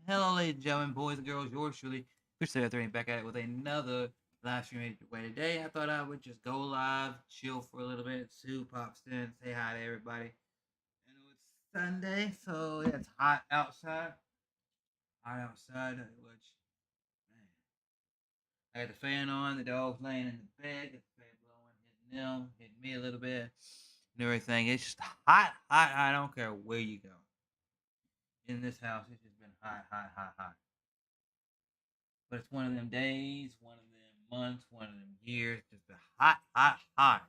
Hello, ladies and gentlemen, boys and girls, yours truly, Chrislevi13 back at it with another live stream way today. I thought I would just go live, chill for a little bit, see who pops in, say hi to everybody. I know it's Sunday, so yeah, it's hot outside. Hot outside, which, man, I got the fan on, the dog's laying in the bed, got the fan blowing, hitting them, hitting me a little bit, and everything. It's just hot, hot. I don't care where you go. In this house, it's just been hot, hot, hot, hot. But it's one of them days, one of them months, one of them years, just been hot, hot, hot.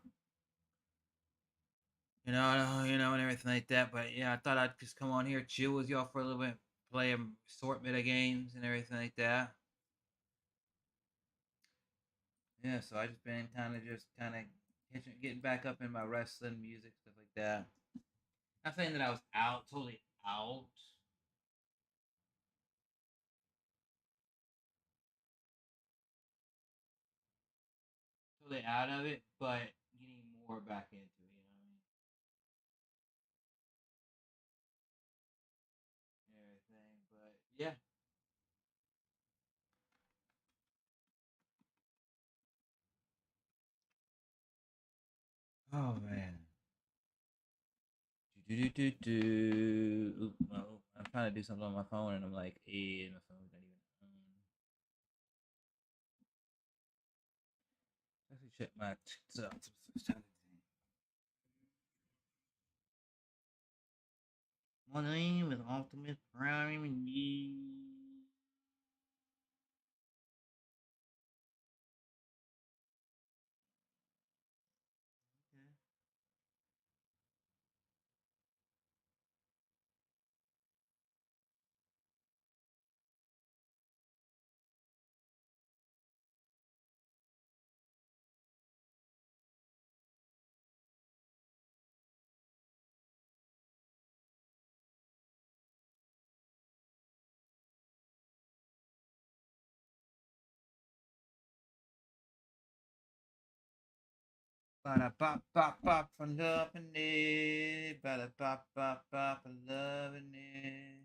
And everything like that. But yeah, I thought I'd just come on here, chill with y'all for a little bit, play a assortment of games and everything like that. Yeah, so I just been kind of getting back up in my wrestling music, stuff like that. Not saying that I was out, totally out, totally out of it, but getting more back into it. You know what I mean? Everything, but yeah. Oh man. Well, I'm trying to do something on my phone and I'm like, my phone's not even on. Let's check my My name is Optimus Prime and Bada bop bop bop for loving it. Bada bop bop bop for loving it.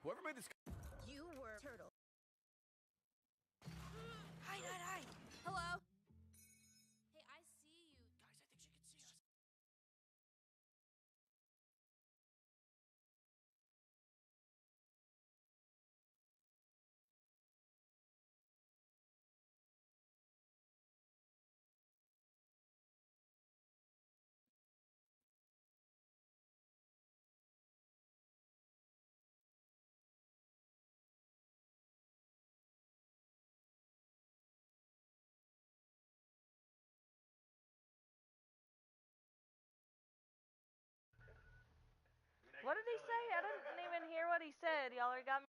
Whoever made this. You were turtle. Hide, hide, hide. Hello. Hey, I see you. Guys, I think she can see us. What did he say? I didn't even hear what he said. Y'all already got me.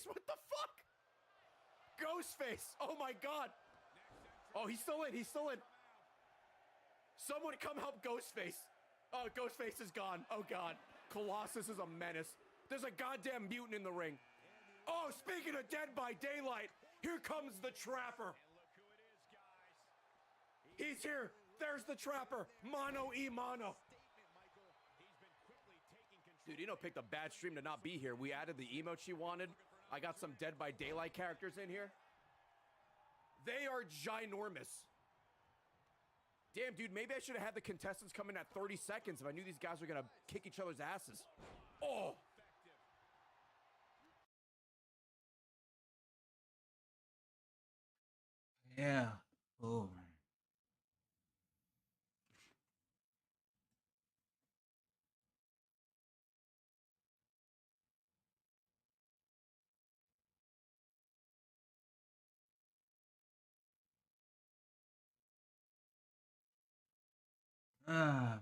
What the fuck? Ghostface. Oh my god. Oh, he's still in. He's still in. Someone come help Ghostface. Oh, Ghostface is gone. Oh god. Colossus is a menace. There's a goddamn mutant in the ring. Oh, speaking of Dead by Daylight, here comes the Trapper. He's here. There's the Trapper. Mono e mono. Dude, Eno picked a bad stream to not be here. We added the emote she wanted. I got some Dead by Daylight characters in here. They are ginormous. Damn, dude, maybe I should have had the contestants come in at 30 seconds if I knew these guys were gonna kick each other's asses. Oh! Yeah. Oh man. Ah.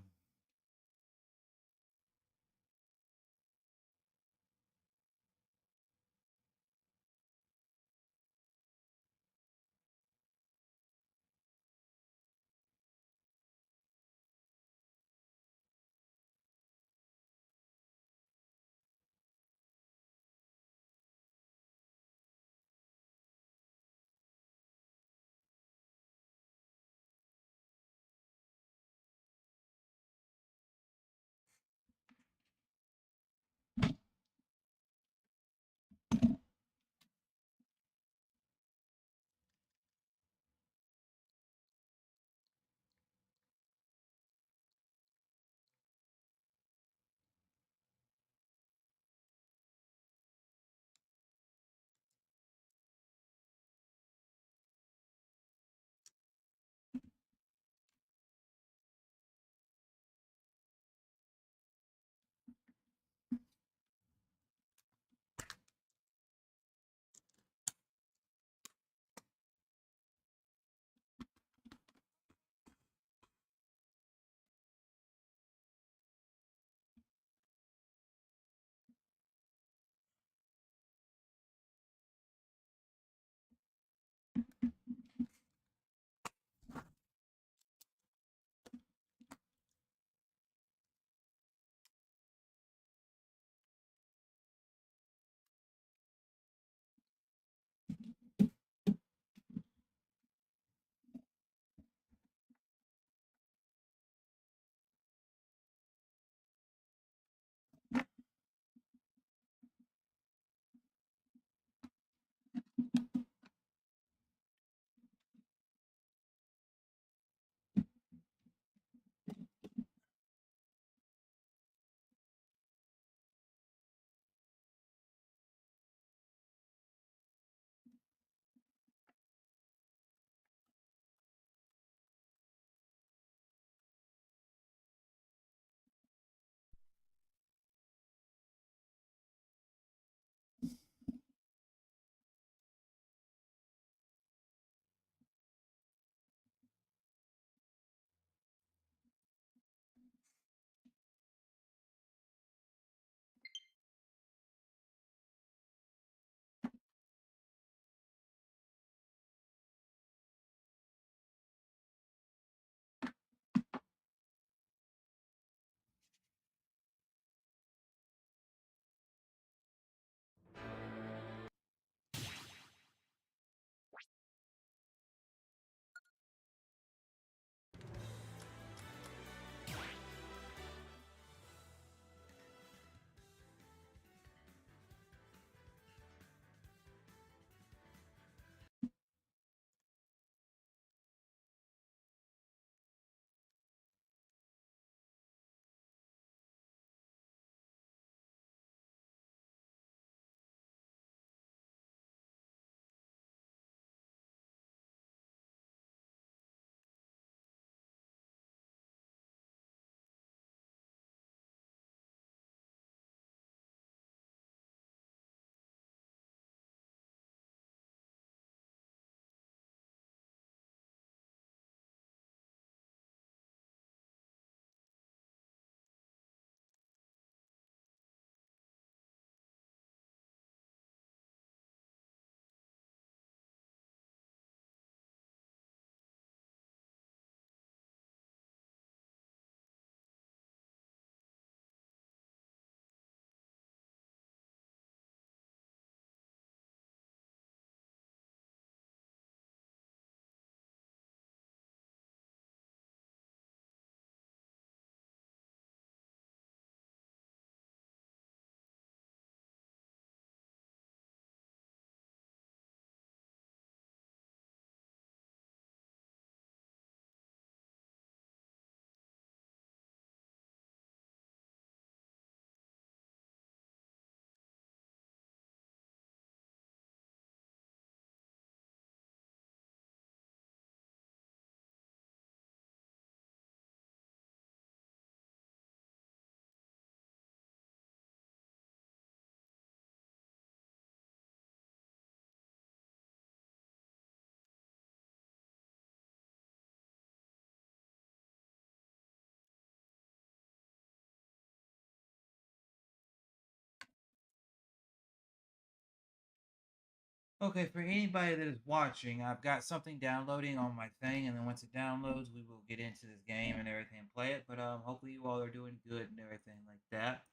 Okay, for anybody that is watching, I've got something downloading on my thing, and then once it downloads, we will get into this game and everything and play it. But hopefully you all are doing good and everything like that.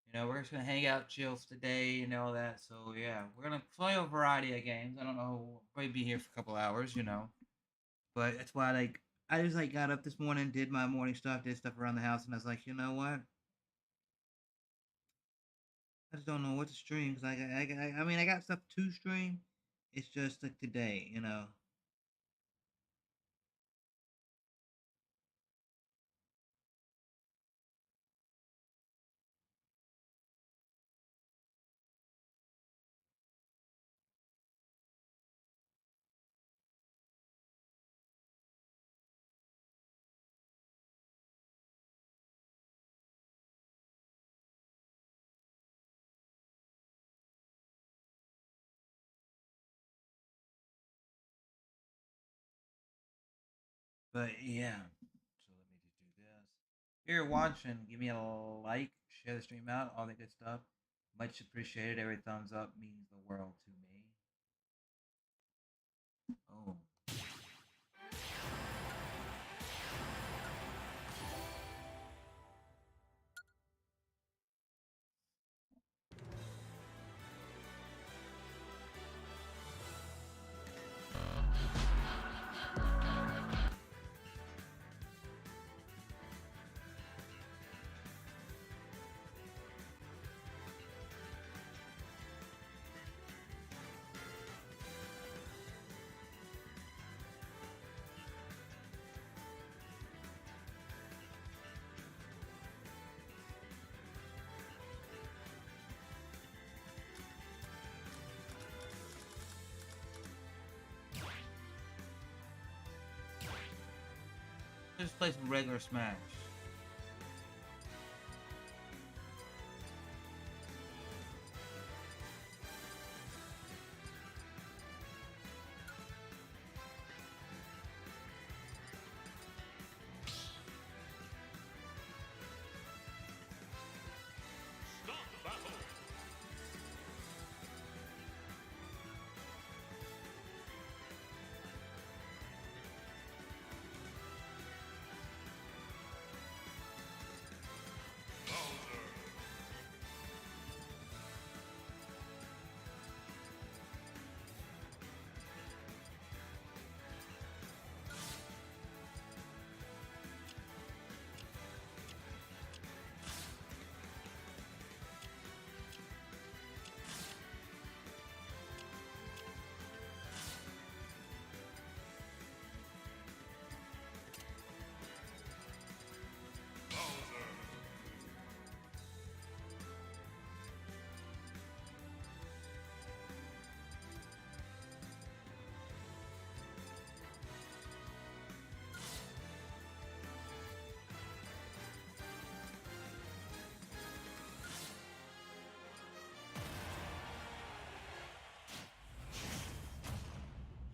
You know, we're just gonna hang out, chill today, and all that. So yeah, we're gonna play a variety of games. I don't know, we'll probably be here for a couple hours, you know. But that's why, like, I just like got up this morning, did my morning stuff, did stuff around the house, and I was like, you know what? I just don't know what to stream because I mean, I got stuff to stream. It's just like today, you know. But yeah, so let me just do this. If you're watching, give me a like, share the stream out, all that good stuff. Much appreciated. Every thumbs up means the world to me. Oh. Just play some regular Smash.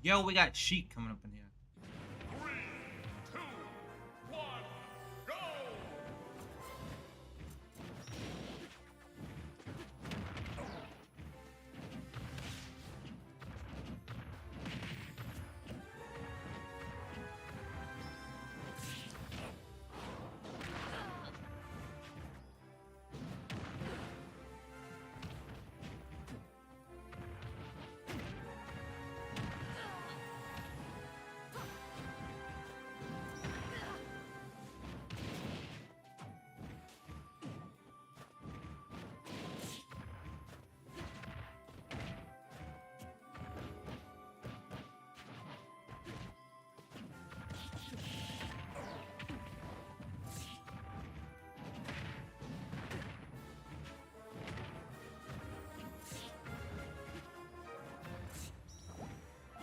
Yo, we got Sheik coming up in here. 3, 2, 1, go!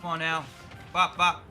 Come on now. Bop, bop.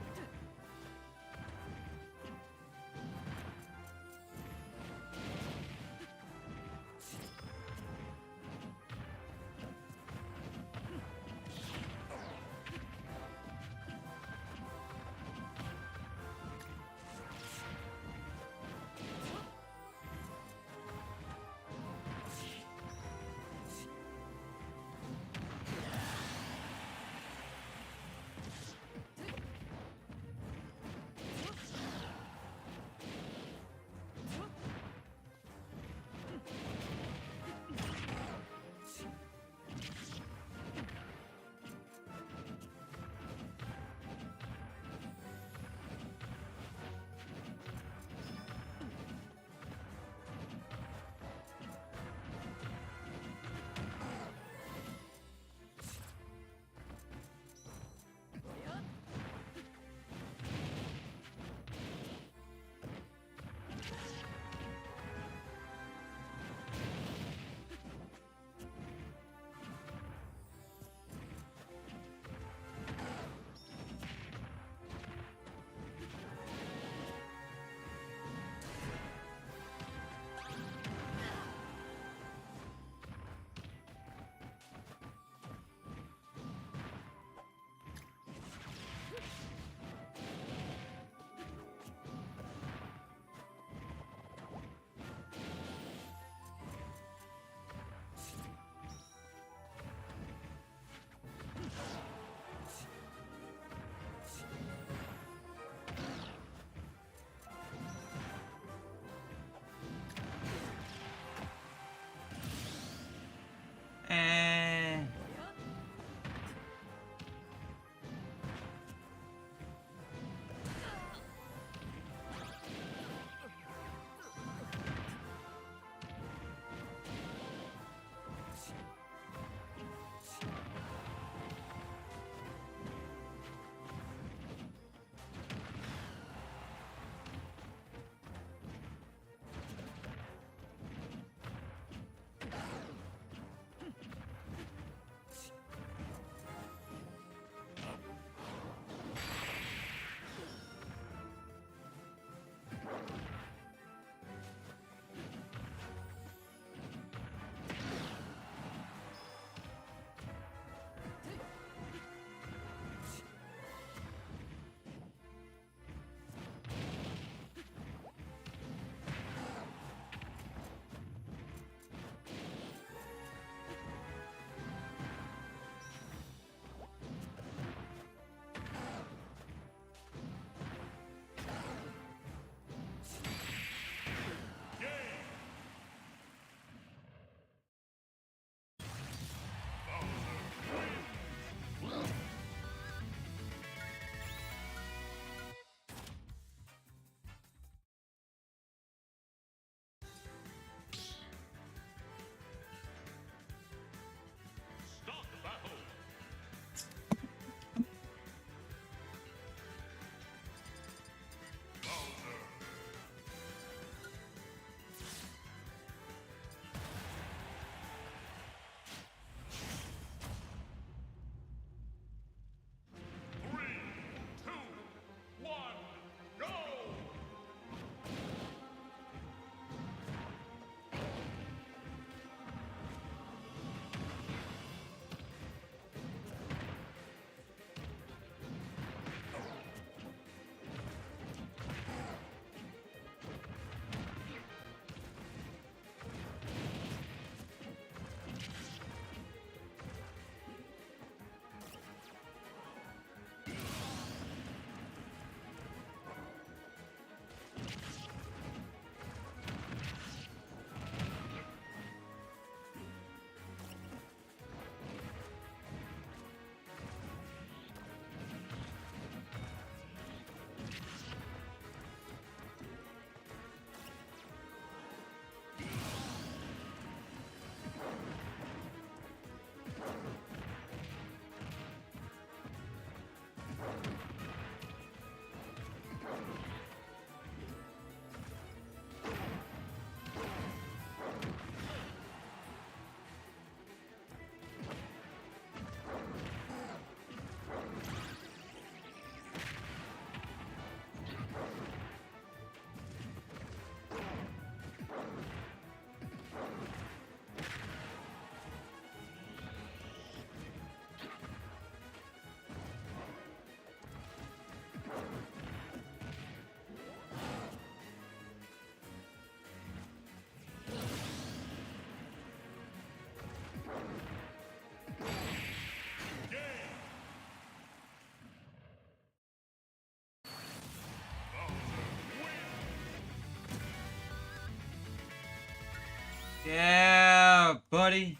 Yeah, buddy.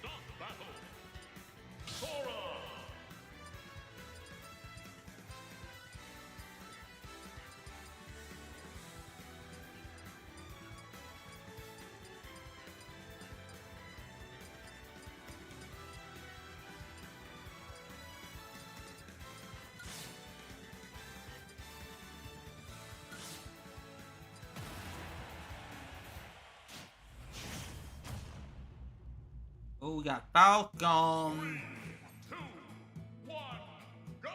Stop battle. Sora. Oh, we got Falcon. 2, 1, go!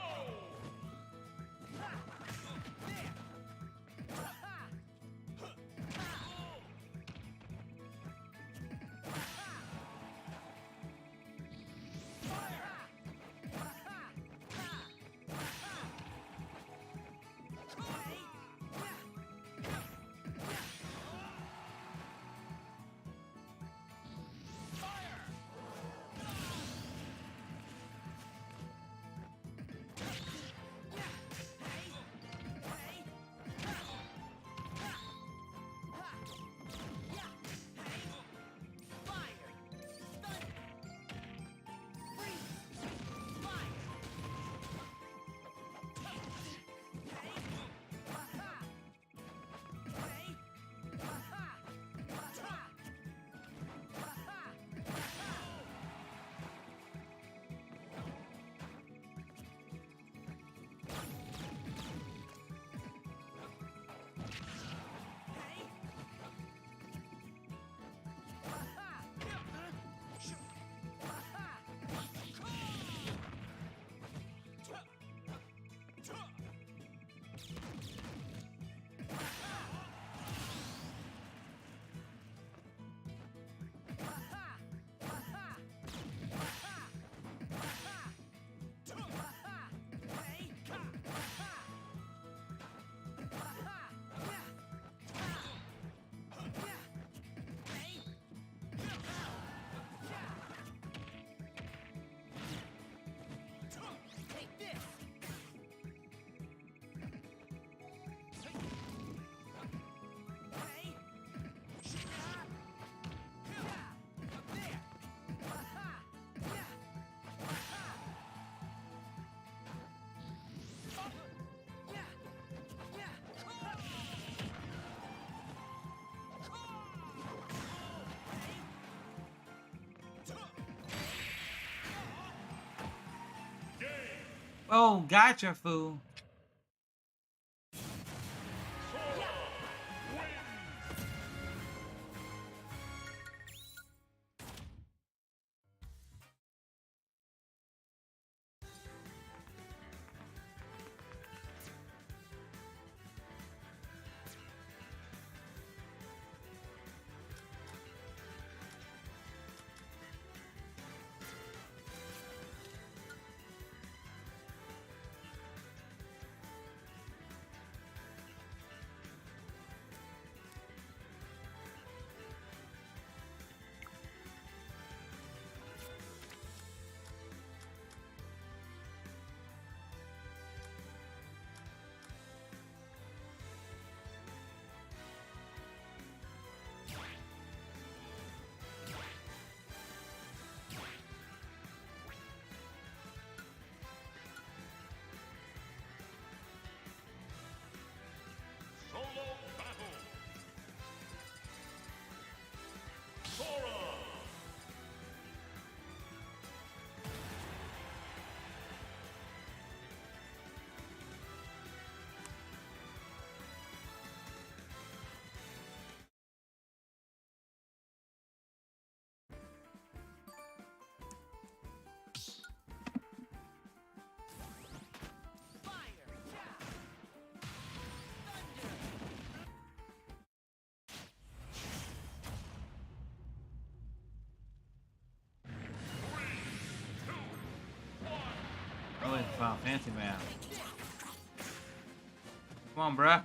Oh, gotcha, fool. Solo battle. Sora. Oh, it's Final Fantasy man. Come on, bruh.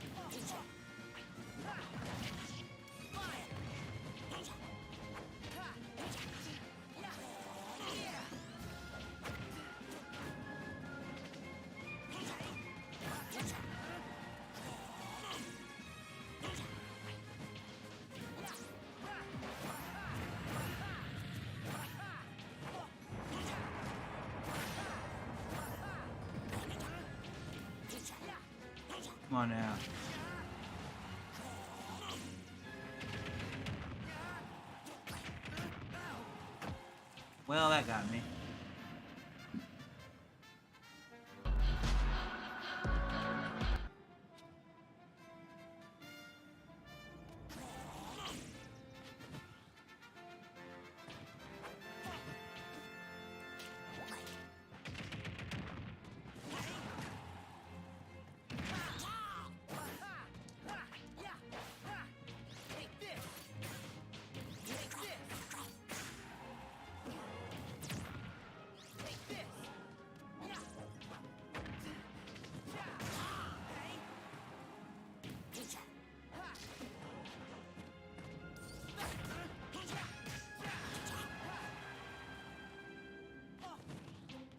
Come on now. Well, that got me.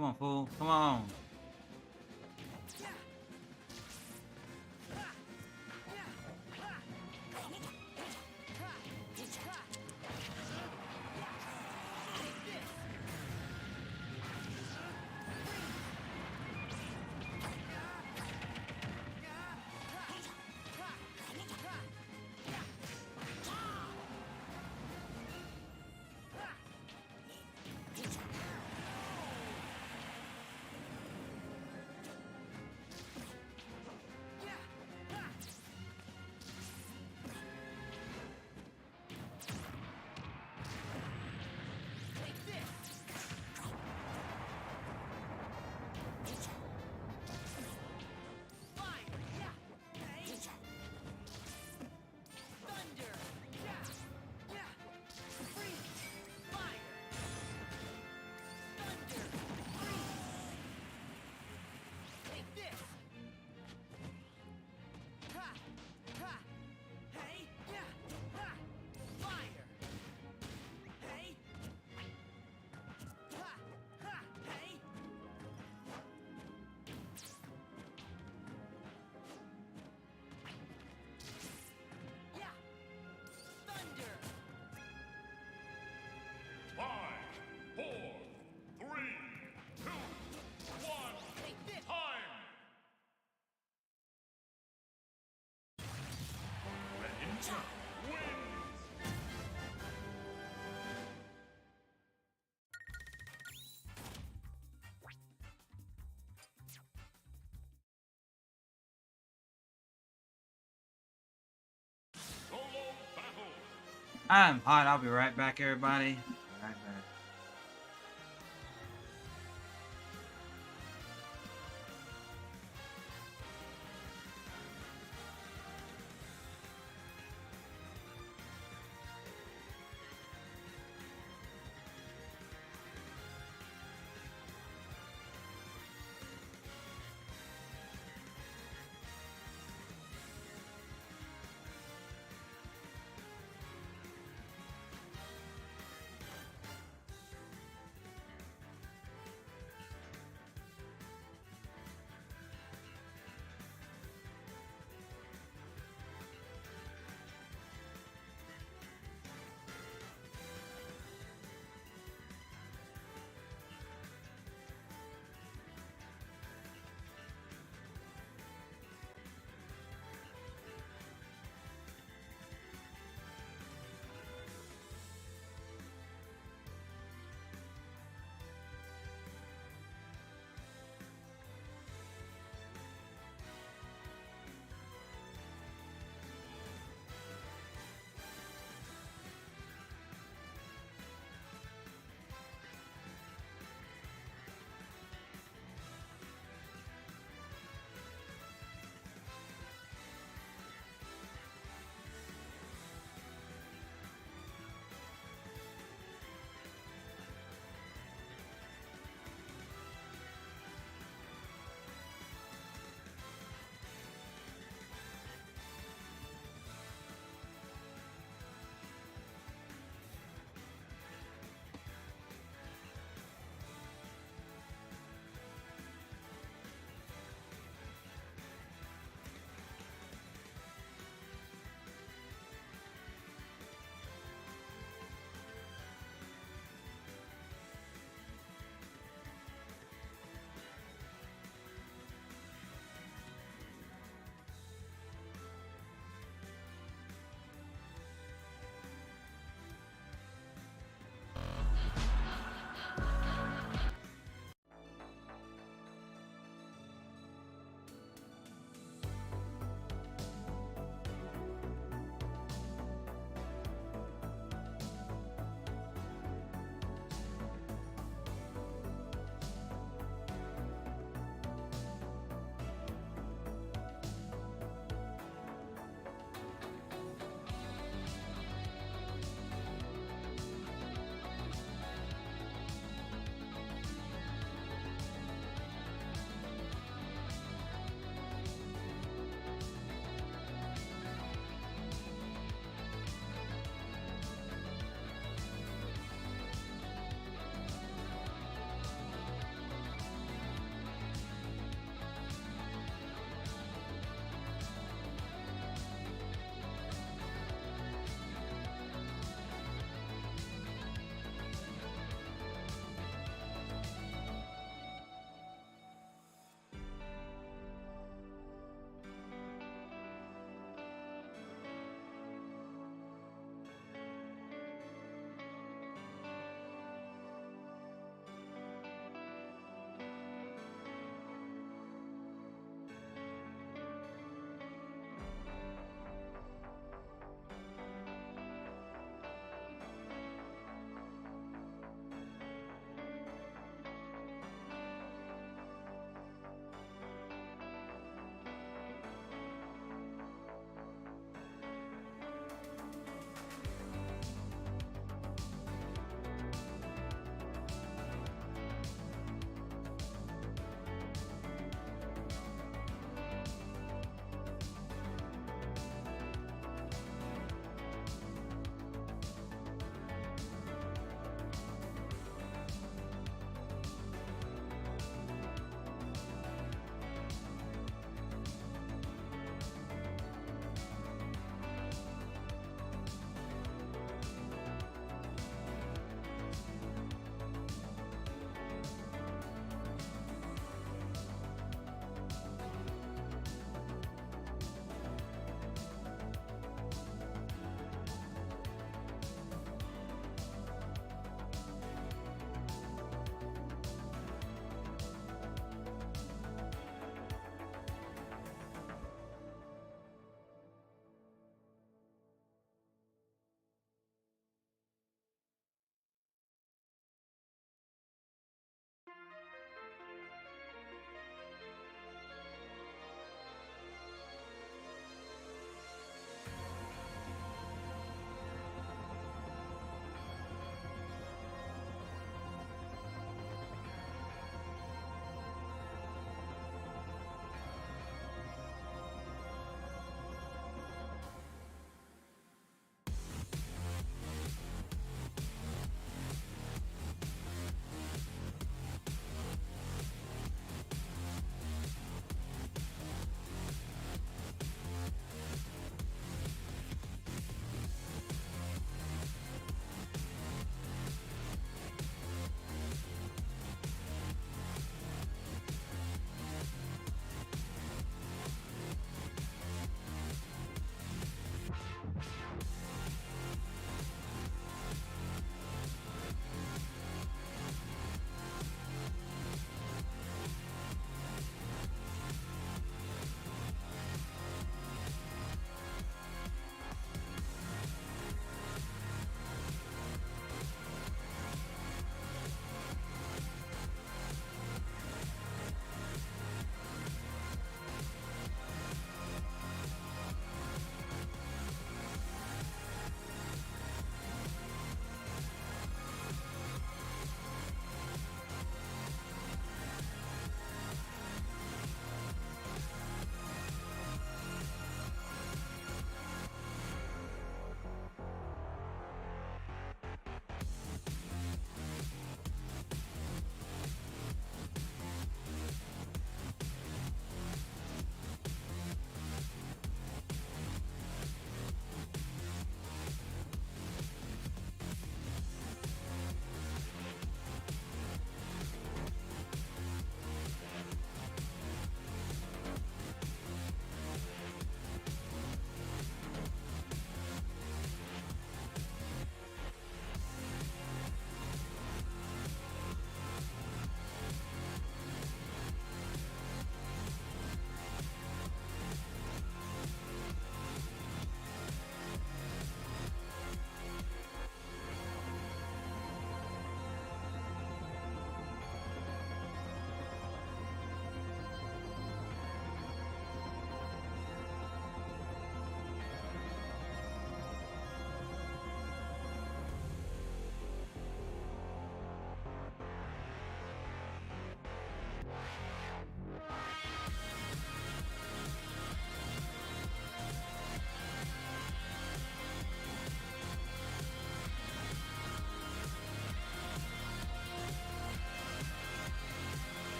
Come on, fool. Come on. I'm hot. I'll be right back, everybody. Right back.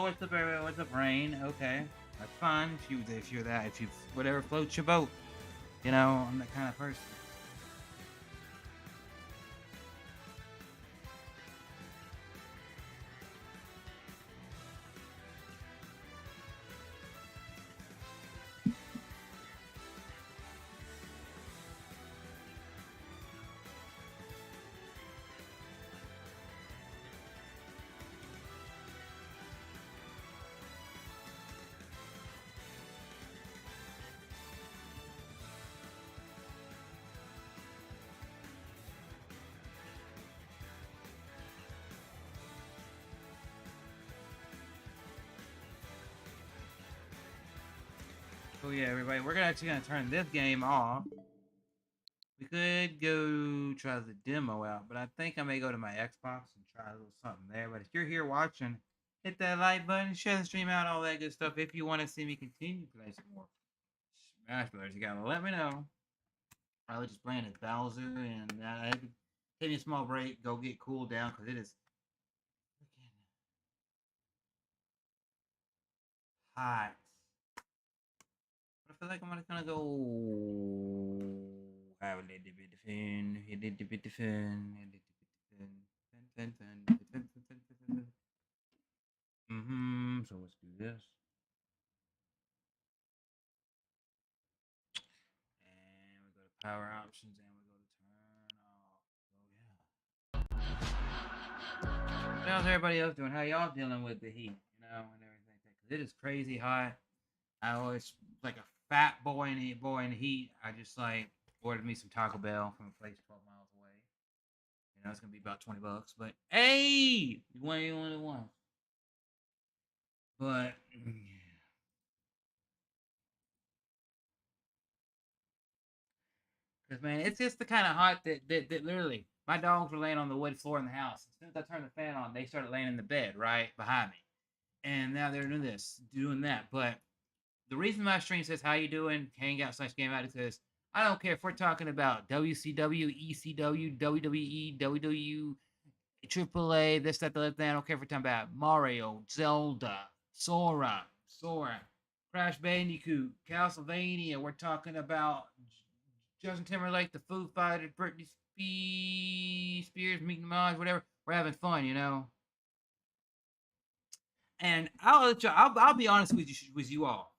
Oh, what's up, Rain? Okay, that's fine. If you're that, if you whatever floats your boat. You know, I'm that kind of person. Oh yeah, everybody, we're actually gonna turn this game off. We could go try the demo out, but I think I may go to my Xbox and try a little something there. But if you're here watching, hit that like button, share the stream out, all that good stuff. If you want to see me continue to play some more Smash Brothers, you gotta let me know. I was just playing as Bowser, and I had to take me a small break, go get cooled down, because it is freaking hot. I feel like I'm gonna go have a little bit of fun, a little bit of fun, a little bit of fun. So let's do this. And we go to power options and we go to turn off. Oh yeah. How's everybody else doing? How y'all dealing with the heat, you know, and everything like that? Cause it is crazy hot. I always like a fat boy in the heat. I just like ordered me some Taco Bell from a place 12 miles away. You know, it's gonna be about $20. But hey, you want the only one. But because man, it's just the kind of hot that literally my dogs were laying on the wood floor in the house. As soon as I turned the fan on, they started laying in the bed right behind me. And now they're doing that. But the reason my stream says how you doing, Hangout/Game Out, is because I don't care if we're talking about WCW, ECW, WWE, WW, AAA, this, that, the other thing. I don't care if we're talking about Mario, Zelda, Sora, Crash Bandicoot, Castlevania. We're talking about Justin Timberlake, the Foo Fighters, Britney Spears, Meek Mill, whatever. We're having fun, you know. And I'll be honest with you all.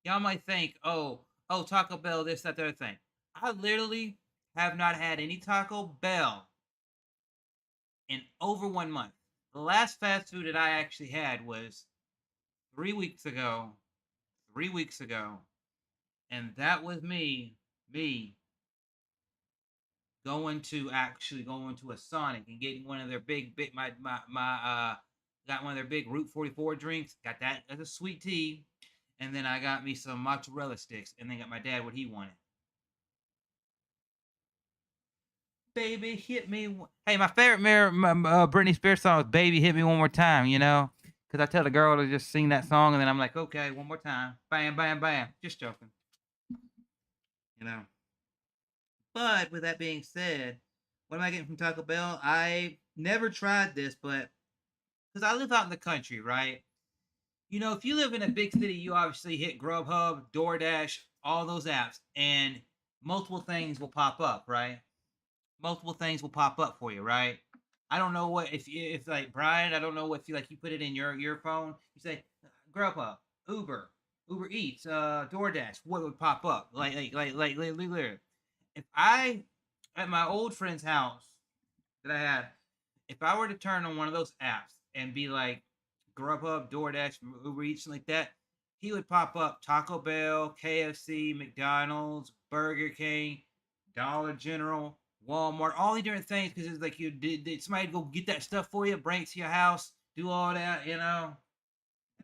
Y'all might think, oh, Taco Bell, this, that, the other thing. I literally have not had any Taco Bell in over 1 month. The last fast food that I actually had was 3 weeks ago. 3 weeks ago. And that was me going to a Sonic and getting one of their big got one of their big Route 44 drinks. Got that as a sweet tea. And then I got me some mozzarella sticks, and then got my dad what he wanted. Baby, hit me. Hey, my favorite Britney Spears song is "Baby, Hit Me One More Time." You know, because I tell the girl to just sing that song, and then I'm like, okay, one more time, bam, bam, bam. Just joking. You know. But with that being said, what am I getting from Taco Bell? I never tried this, but because I live out in the country, right? You know, if you live in a big city, you obviously hit Grubhub, DoorDash, all those apps, and multiple things will pop up, right? Multiple things will pop up for you, right? I don't know what if like Brian, I don't know if you put it in your phone. You say Grubhub, Uber Eats, DoorDash. What would pop up? Like literally. If I at my old friend's house that I had, if I were to turn on one of those apps and be like Grubhub, DoorDash, Uber Eats, like that, he would pop up Taco Bell, KFC, McDonald's, Burger King, Dollar General, Walmart, all these different things because it's like you did somebody go get that stuff for you, bring it to your house, do all that, you know.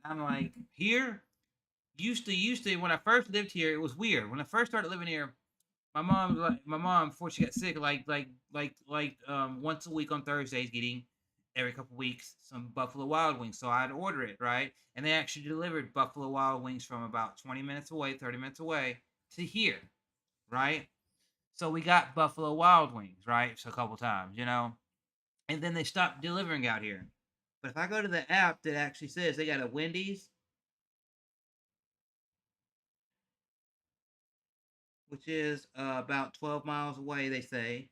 I'm like, here, used to when I first lived here, it was weird. When I first started living here, my mom before she got sick, once a week on Thursdays, getting every couple weeks some Buffalo Wild Wings. So I'd order it, right? And they actually delivered Buffalo Wild Wings from about 20 minutes away, 30 minutes away to here, right? So we got Buffalo Wild Wings, right? So a couple times, you know. And then they stopped delivering out here. But if I go to the app that actually says they got a Wendy's, which is about 12 miles away, they say.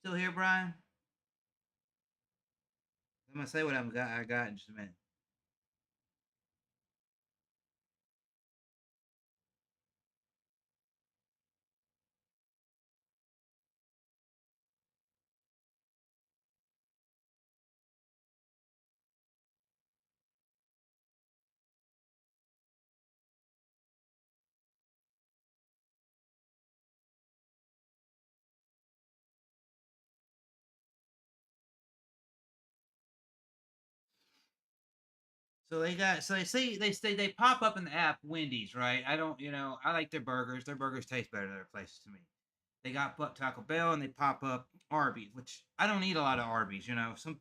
You still here, Brian? I'm gonna say what I got in just a minute. So they pop up in the app Wendy's, right? I don't, I like their burgers. Their burgers taste better than other places to me. They got Taco Bell and they pop up Arby's, which I don't eat a lot of Arby's, and everything.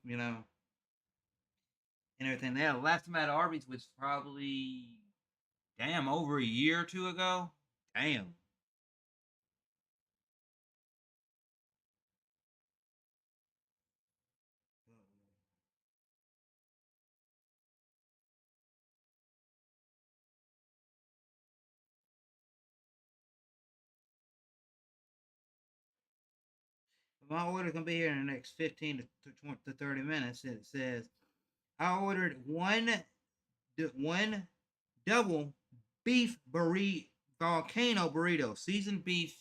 The last time I had Arby's was probably damn over a year or two ago. Damn. My order's gonna be here in the next 15 to 30 minutes. And it says I ordered one double beef burrito, volcano burrito, seasoned beef,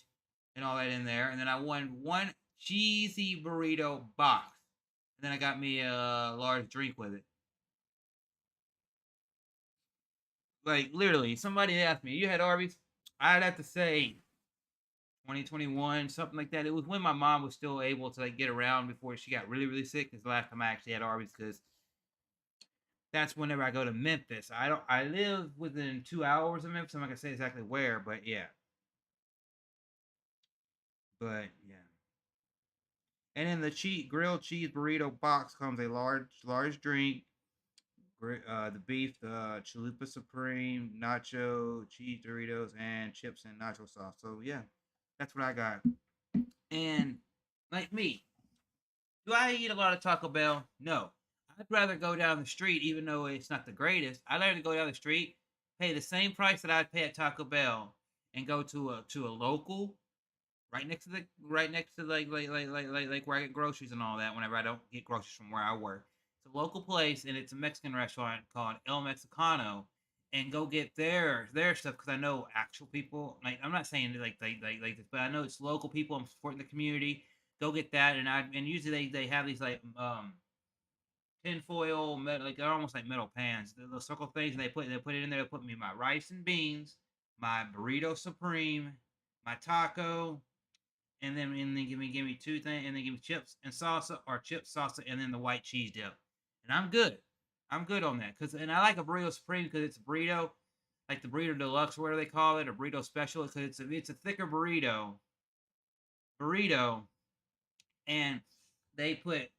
and all that in there. And then I wanted one cheesy burrito box. And then I got me a large drink with it. Like literally, somebody asked me, "You had Arby's?" I'd have to say 2021, something like that. It was when my mom was still able to like get around before she got really, really sick. Because the last time I actually had Arby's, because that's whenever I go to Memphis. I live within 2 hours of Memphis. I'm not gonna say exactly where, but yeah. But yeah. And in the grilled cheese burrito box comes a large drink, the beef, the chalupa supreme, nacho cheese Doritos, and chips and nacho sauce. So yeah, that's what I got. And like me, do I eat a lot of Taco Bell? No. I'd rather go down the street, even though it's not the greatest. I'd rather go down the street, pay the same price that I'd pay at Taco Bell, and go to a local right next to like where I get groceries and all that. Whenever I don't get groceries from where I work, it's a local place and it's a Mexican restaurant called El Mexicano, and go get their stuff because I know actual people. Like I'm not saying like this, but I know it's local people. I'm supporting the community. Go get that, and usually they have these like tinfoil metal, like they're almost like metal pans, the little circle things. And they put it in there. They put me my rice and beans, my burrito supreme, my taco, and then give me two things, and then give me chips and salsa, or chips salsa, and then the white cheese dip, and I'm good. I'm good on that and I like a burrito supreme because it's a burrito, like the burrito deluxe, whatever they call it, a burrito special, because it's a thicker burrito, and they put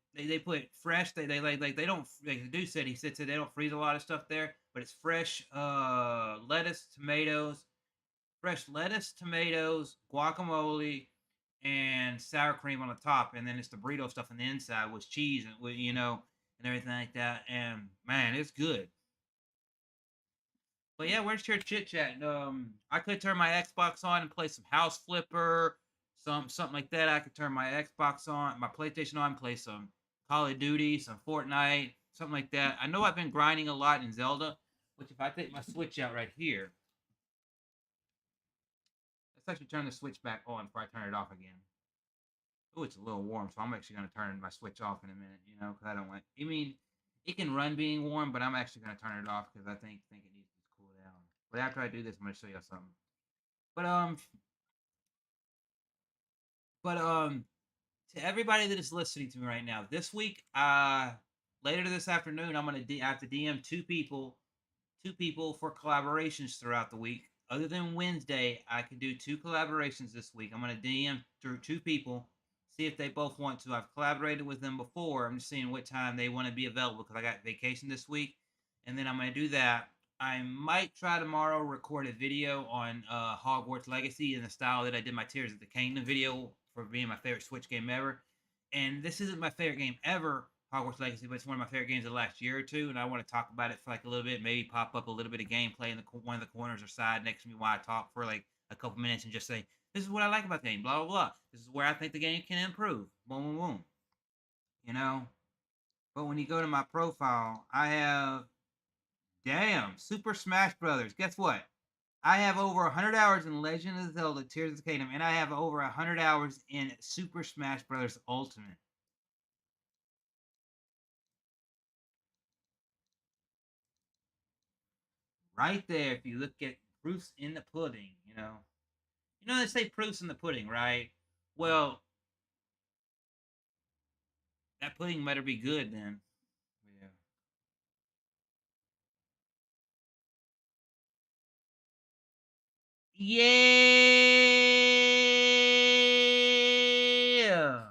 fresh. They like they don't, like the dude said, he said they don't freeze a lot of stuff there, but it's fresh fresh lettuce, tomatoes, guacamole, and sour cream on the top, and then it's the burrito stuff on the inside with cheese and with and everything like that. And man, it's good. But yeah, where's your chit chat? I could turn my Xbox on and play some House Flipper, something like that. I could turn my Xbox on, my PlayStation on, play some Call of Duty, some Fortnite, something like that. I know I've been grinding a lot in Zelda, which if I take my Switch out right here, let's actually turn the Switch back on before I turn it off again. Oh, it's a little warm, so I'm actually going to turn my Switch off in a minute, because I don't want. I mean, it can run being warm, but I'm actually going to turn it off because I think it needs to cool down. But after I do this, I'm going to show you something. But to everybody that is listening to me right now, this week, later this afternoon, I'm going to have to DM two people for collaborations throughout the week. Other than Wednesday, I can do 2 collaborations this week. I'm going to DM through 2 people. see if they both want to. I've collaborated with them before. I'm just seeing what time they want to be available because I got vacation this week, and then I'm going to do that. I might try tomorrow record a video on Hogwarts Legacy in the style that I did my Tears of the Kingdom video for being my favorite Switch game ever. And this isn't my favorite game ever, Hogwarts Legacy, but it's one of my favorite games of the last year or two, and I want to talk about it for like a little bit, maybe pop up a little bit of gameplay in one of the corners or side next to me while I talk for like a couple minutes and just say, this is what I like about the game, blah, blah, blah. This is where I think the game can improve. Boom, boom, boom. You know? But when you go to my profile, I have, damn, Super Smash Brothers. Guess what? I have over 100 hours in Legend of Zelda Tears of the Kingdom, and I have over 100 hours in Super Smash Brothers Ultimate. Right there, if you look at proofs in the pudding, you know. You know they say proofs in the pudding, right? Well, that pudding better be good then. Yeah. Yeah.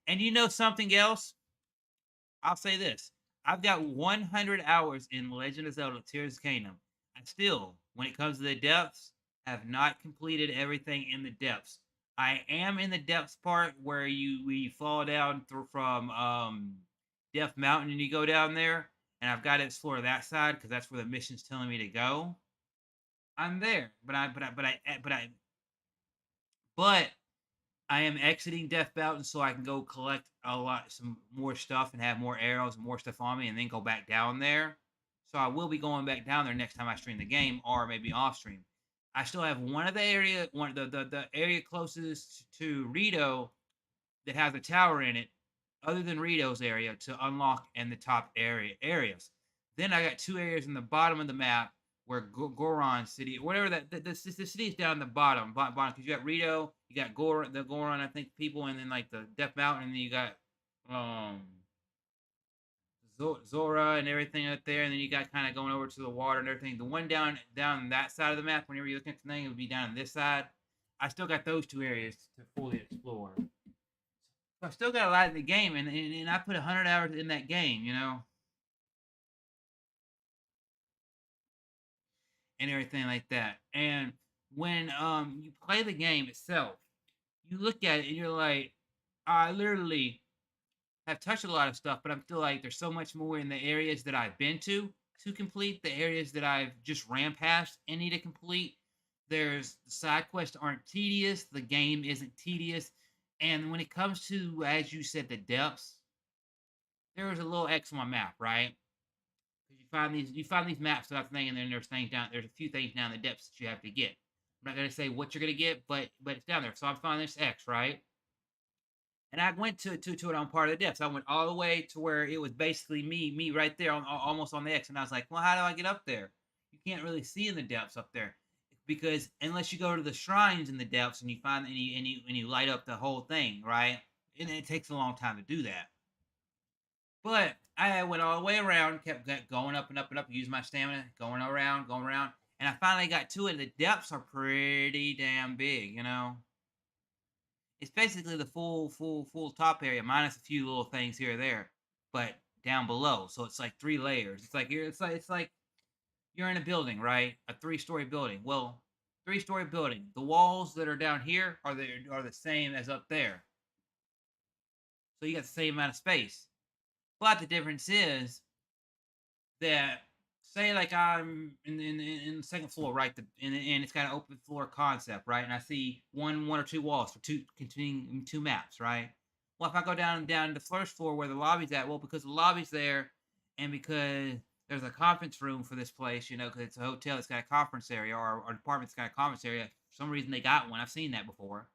And you know something else? I'll say this. I've got 100 hours in Legend of Zelda Tears of the Kingdom. I still, when it comes to the depths, have not completed everything in the depths. I am in the depths part where you fall down from Death Mountain and you go down there, and I've got to explore that side because that's where the mission's telling me to go. I'm there, but I am exiting Death Mountain so I can go collect some more stuff and have more arrows and more stuff on me, and then go back down there. So I will be going back down there next time I stream the game, or maybe off stream. I still have one of the area closest to Rito that has a tower in it, other than Rito's area, to unlock in the top areas. Then I got two areas in the bottom of the map where Goron City, whatever the city is down the bottom, because you got Rito, you got Goron, I think people, and then like the Death Mountain, and then you got um Zora and everything out there, and then you got kind of going over to the water and everything. The one down that side of the map, whenever you're looking at the thing, it would be down on this side. I still got those two areas to fully explore. So I still got a lot in the game, and I put 100 hours in that game, you know, and everything like that. And when you play the game itself, you look at it and you're like, I literally have touched a lot of stuff, but I'm still like, there's so much more in the areas that I've been to complete, the areas that I've just ran past and need to complete. There's the side quests aren't tedious, the game isn't tedious, and when it comes to, as you said, the depths, there was a little X on my map, right? Because you find these maps without the thing, and then there's things down. There's a few things down the depths that you have to get. I'm not gonna say what you're gonna get, but it's down there. So I'm finding this X, right? And I went to it on part of the depths. I went all the way to where it was basically me right there, almost on the X. And I was like, well, how do I get up there? You can't really see in the depths up there, because unless you go to the shrines in the depths and you find and you light up the whole thing, right? And it takes a long time to do that. But I went all the way around, kept going up and up and up, used my stamina, going around, and I finally got to it. The depths are pretty damn big, you know. It's basically the full top area minus a few little things here or there, but down below. So it's like 3 layers. It's like you're in a building, right? A 3-story building. Well, 3-story building. The walls that are down here are the same as up there. So you got the same amount of space. But the difference is that, say like I'm in the second floor, right? And it's got an open floor concept, right? And I see one or two walls for containing 2 maps, right? Well, if I go down to the first floor where the lobby's at, well, because the lobby's there, and because there's a conference room for this place, you know, because it's a hotel, it's got a conference area, or an apartment's got a conference area. For some reason, they got one. I've seen that before,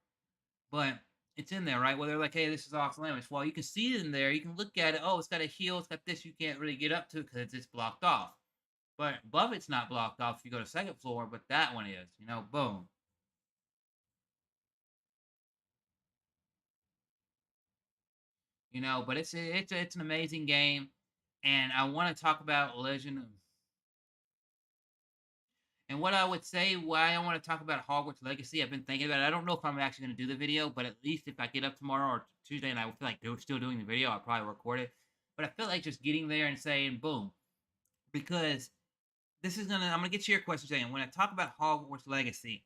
but it's in there, right? Well, they're like, hey, this is off limits. Well, you can see it in there. You can look at it. Oh, it's got a hill. It's got this. You can't really get up to because it's blocked off. But above it's not blocked off if you go to second floor, but that one is, you know, boom. You know, but it's an amazing game, and I want to talk about Legend of, And what I would say why I want to talk about Hogwarts Legacy, I've been thinking about it. I don't know if I'm actually going to do the video, but at least if I get up tomorrow or Tuesday and I feel like still doing the video, I'll probably record it. But I feel like just getting there and saying boom, because I'm gonna get to your question saying when I talk about Hogwarts Legacy,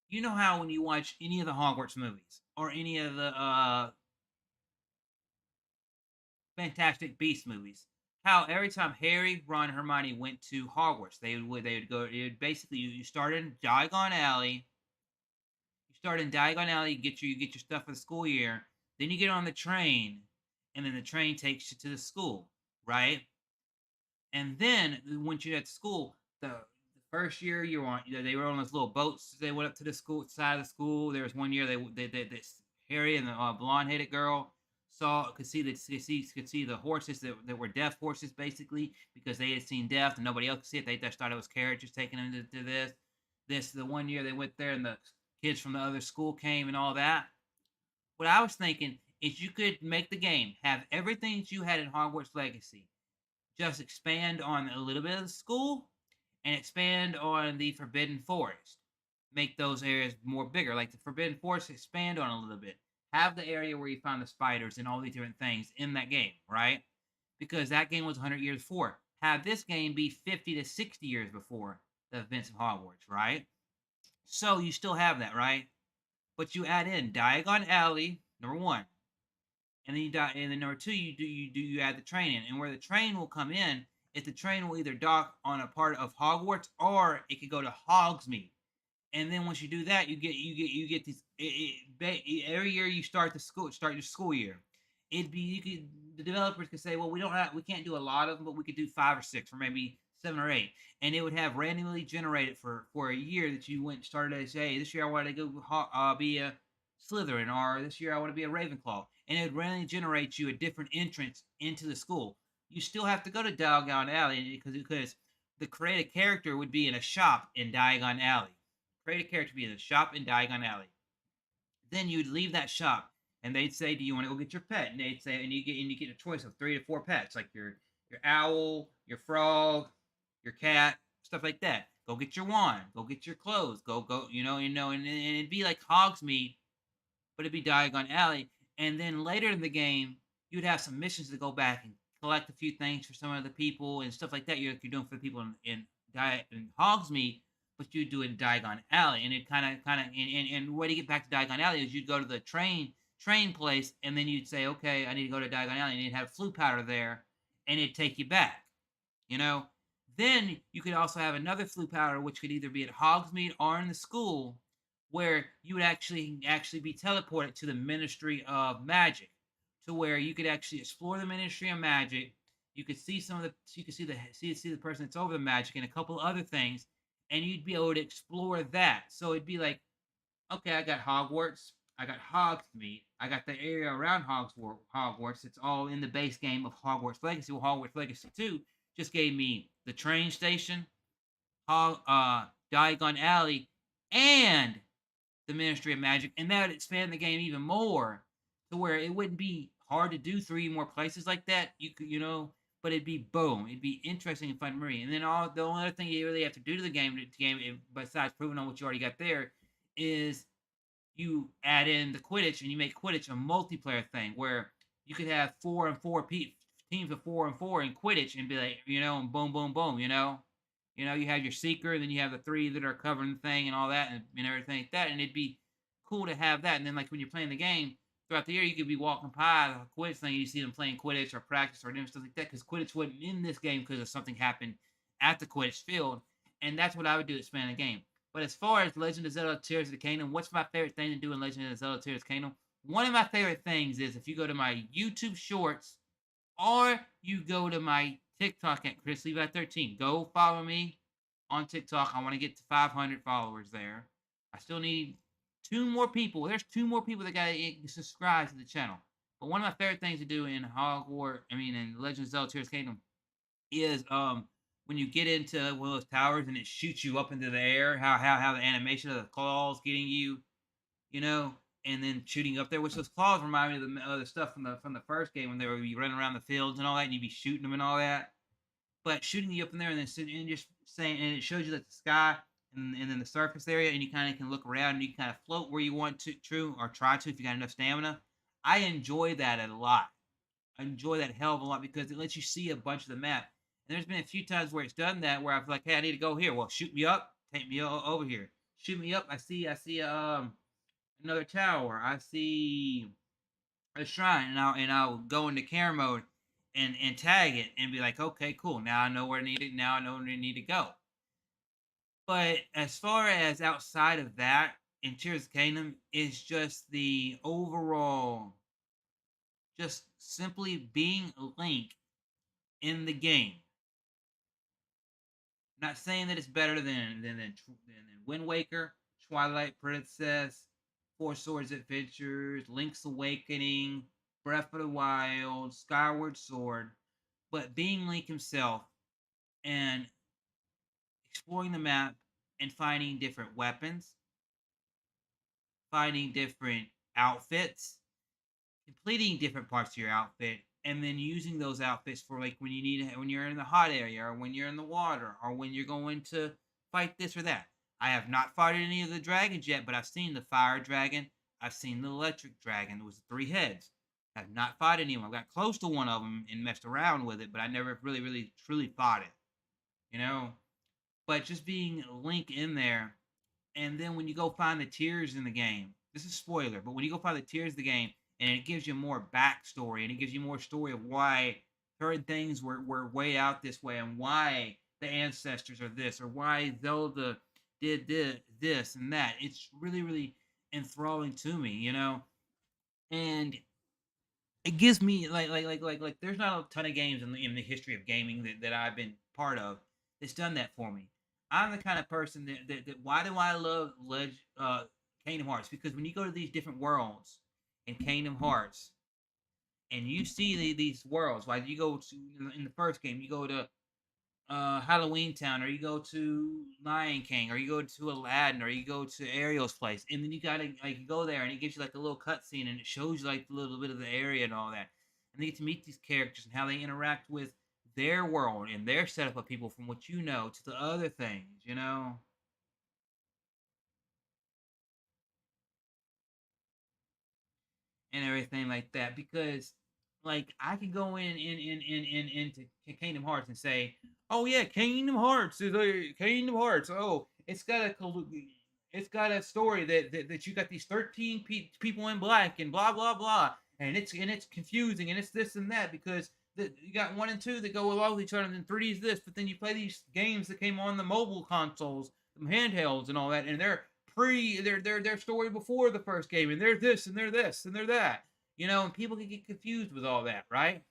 you know how when you watch any of the Hogwarts movies or any of the Fantastic Beasts movies, how every time Harry, Ron, and Hermione went to Hogwarts, they would go. It would basically you start in Diagon Alley. You start in Diagon Alley, you get your stuff for the school year. Then you get on the train, and then the train takes you to the school, right? And then once you're at school, the first year you're on, they were on those little boats. They went up to the school side of the school. There was one year they Harry and the blonde headed girl could see the horses that were deaf horses basically because they had seen death and nobody else could see it. They just thought it was characters taking them to this. The one year they went there and the kids from the other school came and all that. What I was thinking is you could make the game have everything that you had in Hogwarts Legacy, just expand on a little bit of the school and expand on the Forbidden Forest. Make those areas more bigger. Like the Forbidden Forest, expand on a little bit. Have the area where you found the spiders and all these different things in that game, right? Because that game was 100 years before. Have this game be 50 to 60 years before the events of Hogwarts, right? So you still have that, right? But you add in Diagon Alley, number one. And then number two, you add the train in, and where the train will come in is the train will either dock on a part of Hogwarts or it could go to Hogsmeade. And then once you do that, you get these. Every year you start your school year. The developers could say, well, we can't do a lot of them, but we could do 5 or 6 or maybe 7 or 8, and it would have randomly generated for a year that you went and started as, hey, this year I want to go be a Slytherin, or this year I want to be a Ravenclaw, and it would randomly generate you a different entrance into the school. You still have to go to Diagon Alley because the creative character would be in a shop in Diagon Alley. Create a character be in a shop in Diagon Alley. Then you'd leave that shop, and they'd say, "Do you want to go get your pet?" And they'd say, and you get a choice of 3 to 4 pets, like your owl, your frog, your cat, stuff like that. Go get your wand. Go get your clothes. Go, and it'd be like Hogsmeade, but it'd be Diagon Alley. And then later in the game, you'd have some missions to go back and collect a few things for some of the people and stuff like that. You're doing for the people in Hogsmeade, but you do it in Diagon Alley, and it kind of, and where to get back to Diagon Alley is you'd go to the train place, and then you'd say, okay, I need to go to Diagon Alley, and you'd have Floo powder there, and it'd take you back, Then you could also have another Floo powder, which could either be at Hogsmeade or in the school, where you would actually be teleported to the Ministry of Magic, to where you could actually explore the Ministry of Magic. You could see see the person that's over the magic and a couple other things, and you'd be able to explore that. So it'd be like, okay, I got Hogwarts, I got Hogsmeade, I got the area around Hogwarts. It's all in the base game of Hogwarts Legacy. Well, Hogwarts Legacy 2 just gave me the train station, Diagon Alley, and the Ministry of Magic, and that would expand the game even more to where it wouldn't be hard to do 3 more places like that. You could, but it'd be boom. It'd be interesting and fun to read. And then the only other thing you really have to do to the game, besides proving on what you already got there, is you add in the Quidditch, and you make Quidditch a multiplayer thing where you could have 4 and 4 teams of 4 and 4 in Quidditch, and be like, and boom, boom, boom, you have your Seeker, and then you have the 3 that are covering the thing and all that, and everything like that, and it'd be cool to have that. And then, like, when you're playing the game, throughout the year, you could be walking by the Quidditch thing, and you see them playing Quidditch or practice or doing stuff like that, because Quidditch wasn't in this game because of something happened at the Quidditch field, and that's what I would do to expand the game. But as far as Legend of Zelda Tears of the Kingdom, what's my favorite thing to do in Legend of Zelda Tears of the Kingdom? One of my favorite things is if you go to my YouTube Shorts, or you go to my TikTok at Chrislevi13. Go follow me on TikTok. I want to get to 500 followers there. I still need 2 more people. There's 2 more people that got to subscribe to the channel. But one of my favorite things to do in in Legend of Zelda Tears of the Kingdom is when you get into one of those towers and it shoots you up into the air, how the animation of the claws getting you, and then shooting up there, which those claws remind me of the other stuff from the first game when they would be running around the fields and all that, and you'd be shooting them and all that. But shooting you up in there and then just saying, and it shows you that the sky, and then the surface area, and you kind of can look around and you kind of float where you want to, or try to if you got enough stamina. I enjoy that a lot. I enjoy that hell of a lot because it lets you see a bunch of the map. And there's been a few times where it's done that where I feel like, hey, I need to go here. Well, shoot me up, take me over here. Shoot me up. I see another tower. I see a shrine, and I'll go into camera mode and tag it and be like, okay, cool. Now I know where I need it. Now I know where I need to go. But as far as outside of that, in Tears of the Kingdom, is just the overall, just simply being Link in the game. Not saying that it's better than Wind Waker, Twilight Princess, Four Swords Adventures, Link's Awakening, Breath of the Wild, Skyward Sword, but being Link himself and exploring the map and finding different weapons, finding different outfits, completing different parts of your outfit, and then using those outfits for like when you're in the hot area, or when you're in the water, or when you're going to fight this or that. I have not fought any of the dragons yet, but I've seen the fire dragon, I've seen the electric dragon. It was 3 heads. I've not fought any of them. I got close to one of them and messed around with it, but I never really truly fought it. You know? But just being Link in there, and then when you go find the tears in the game, this is spoiler, but when you go find the tears of the game, and it gives you more backstory, and it gives you more story of why certain things were way out this way, and why the ancestors are this, or why Zelda did this and that. It's really enthralling to me, you know? And it gives me like there's not a ton of games in the history of gaming that I've been part of that's done that for me. I'm the kind of person that why do I love Kingdom Hearts? Because when you go to these different worlds in Kingdom Hearts and you see these worlds, like you go to in the first game, you go to Halloween Town, or you go to Lion King, or you go to Aladdin, or you go to Ariel's place, and then you gotta like go there, and it gives you like a little cutscene, and it shows you like a little bit of the area and all that, and you get to meet these characters and how they interact with their world and their setup of people from what you know to the other things, you know, and everything like that. Because like I could go into Kingdom Hearts and say, oh yeah, Kingdom Hearts is a Kingdom Hearts. Oh, it's got a story that you got these 13 people in black and blah blah blah, and it's confusing, and it's this and that because you got 1 and 2 that go along with each other, and then 3 is this, but then you play these games that came on the mobile consoles, the handhelds, and all that, and they're their story before the first game, and they're this and they're this and they're that, you know, and people can get confused with all that, right?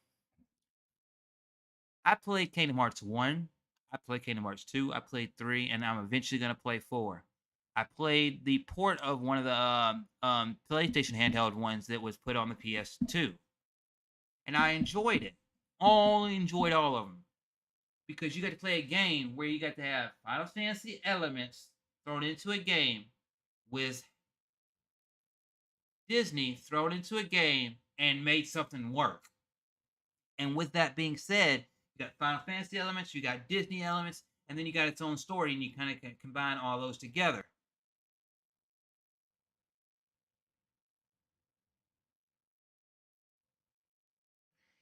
I played Kingdom Hearts 1, I played Kingdom Hearts 2, I played 3, and I'm eventually gonna play 4. I played the port of one of the PlayStation handheld ones that was put on the PS2, and I enjoyed it. Enjoyed all of them because you got to play a game where you got to have Final Fantasy elements thrown into a game with Disney thrown into a game and made something work. And with that being said, you got Final Fantasy elements, you got Disney elements, and then you got its own story, and you kind of can combine all those together.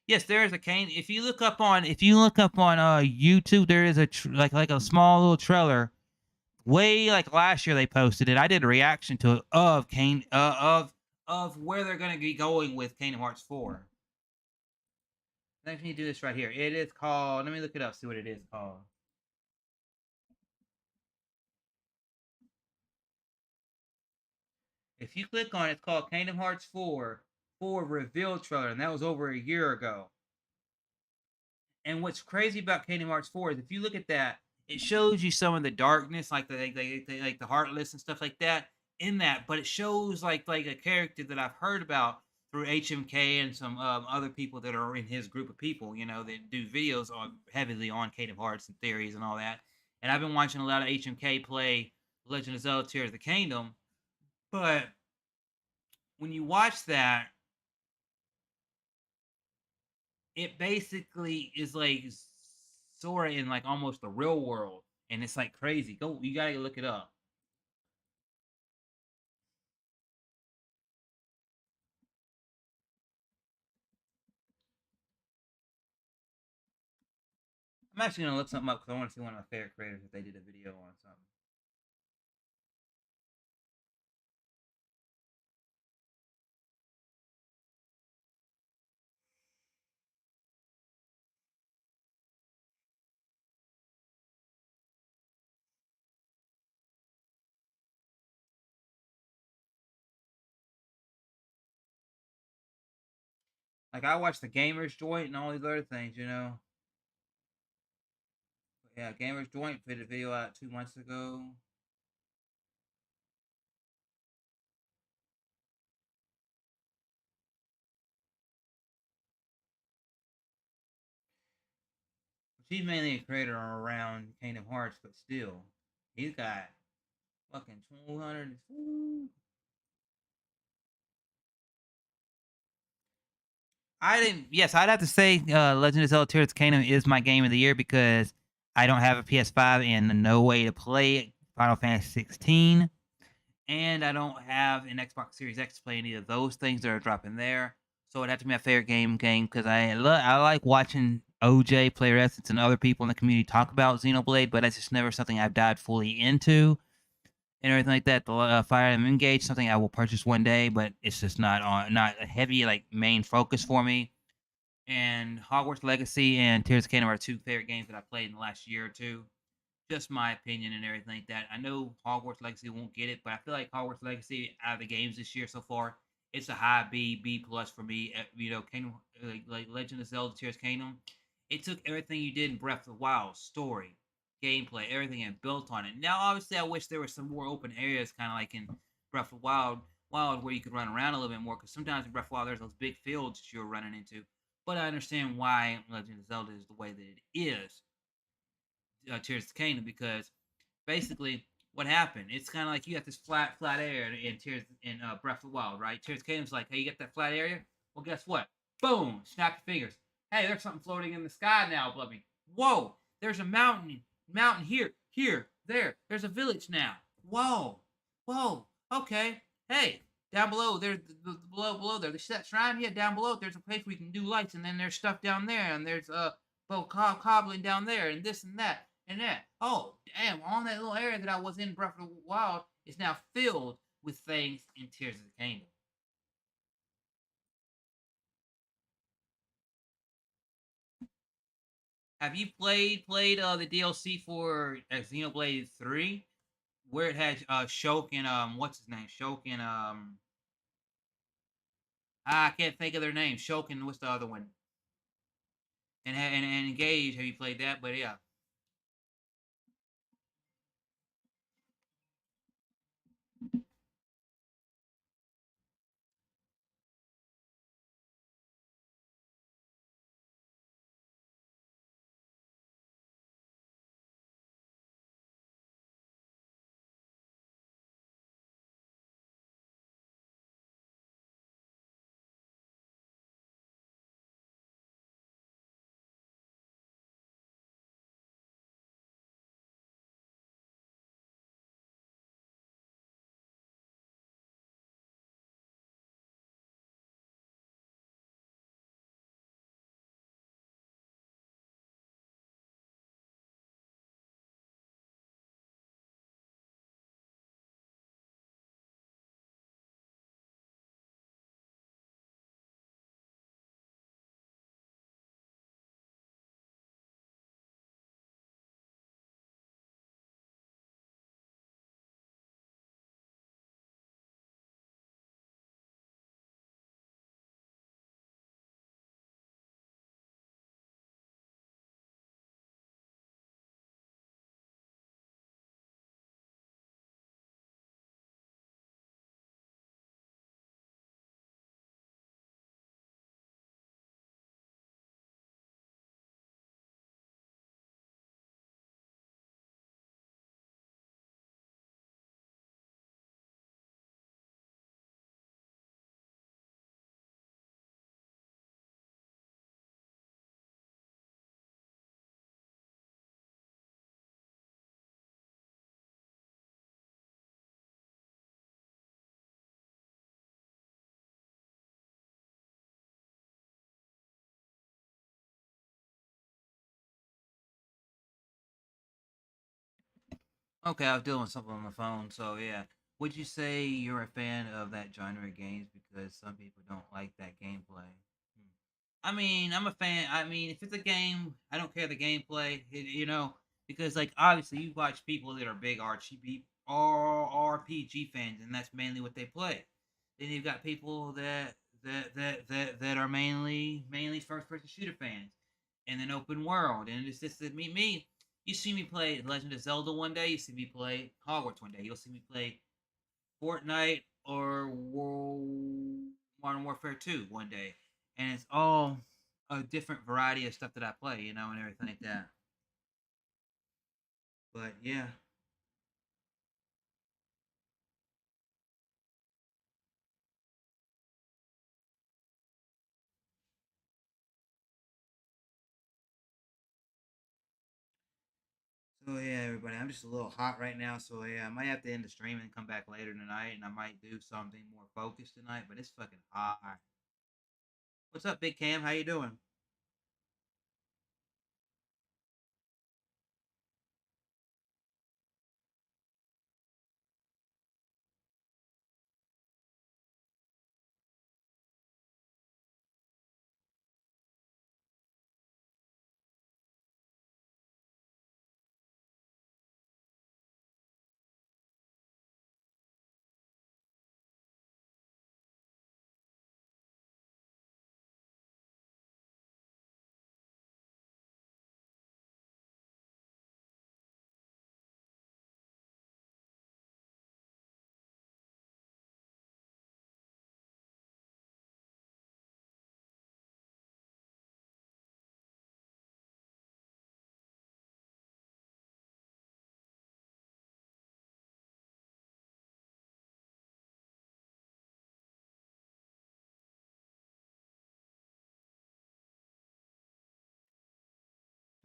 Yes, there is a cane. If you look up on YouTube, there is a like a small little trailer. Way like last year they posted it. I did a reaction to it of Kane of where they're gonna be going with Kingdom Hearts 4. Let me do this right here. It is called. Let me look it up. See what it is called. If you click on it, it's called Kingdom Hearts 4 reveal trailer, and that was over a year ago. And what's crazy about Kingdom Hearts 4 is if you look at that, it shows you some of the darkness, like the Heartless and stuff like that in that, but it shows like a character that I've heard about through HMK and some other people that are in his group of people, you know, that do videos on heavily on Kingdom Hearts and theories and all that. And I've been watching a lot of HMK play Legend of Zelda: Tears of the Kingdom, but when you watch that, it basically is like Sora in like almost the real world. and it's like crazy. You gotta look it up. I'm actually gonna look something up because I want to see one of my favorite creators if they did a video on something. Like I watch the Gamers Joint and all these other things, you know. Yeah, Gamers Joint put a video out 2 months ago. She's mainly a creator around Kingdom Hearts, but still, he's got fucking 200. I didn't. Yes, I'd have to say, Legend of Zelda: Tears of the Kingdom is my game of the year because I don't have a PS5 and no way to play Final Fantasy 16, and I don't have an Xbox Series X to play any of those things that are dropping there. So it'd have to be my favorite game because I like watching OJ, Player Essence, and other people in the community talk about Xenoblade, but it's just never something I've dived fully into and everything like that. The Fire Emblem Engage, something I will purchase one day, but it's just not a heavy like main focus for me. And Hogwarts Legacy and Tears of the Kingdom are two favorite games that I played in the last year or two. Just my opinion and everything like that. I know Hogwarts Legacy won't get it, but I feel like Hogwarts Legacy out of the games this year so far, it's a high B plus for me. You know, Kingdom like Legend of Zelda: Tears of the Kingdom. It took everything you did in Breath of the Wild, story, gameplay, everything, and built on it. Now, obviously, I wish there were some more open areas, kind of like in Breath of the Wild, where you could run around a little bit more. Because sometimes in Breath of the Wild, there's those big fields that you're running into. But I understand why Legend of Zelda is the way that it is. Tears of the Kingdom, because basically what happened, it's kind of like you got this flat area in Tears in Breath of the Wild, right? Tears of the Kingdom's like, hey, you got that flat area? Well, guess what? Boom! Snap your fingers. Hey, there's something floating in the sky now above me. Whoa! There's a mountain here, there. There's a village now. Whoa! Okay. Hey, down below, there's below there. There's that shrine. Yeah, down below, there's a place where you can do lights, and then there's stuff down there, and there's cobbling down there, and this and that and that. Oh, damn, on that little area that I was in Breath of the Wild is now filled with things in Tears of the Kingdom. Have you played the DLC for Xenoblade 3? Where it had Shulk and what's his name? Shulk and I can't think of their name. Shulk and what's the other one? And Engage, have you played that? But yeah. Okay, I was dealing with something on the phone, so yeah. Would you say you're a fan of that genre of games because some people don't like that gameplay? Hmm. I mean, I'm a fan. I mean, if it's a game, I don't care the gameplay. Because like obviously you watch people that are big RPG fans, and that's mainly what they play. Then you've got people that are mainly first person shooter fans, and then open world, and it's just that me. You see me play Legend of Zelda one day. You see me play Hogwarts one day. You'll see me play Fortnite or Modern Warfare 2 one day, and it's all a different variety of stuff that I play, and everything like that. But yeah, so yeah, everybody, I'm just a little hot right now, so yeah, I might have to end the stream and come back later tonight, and I might do something more focused tonight. But it's fucking hot. What's up, Big Cam? How you doing?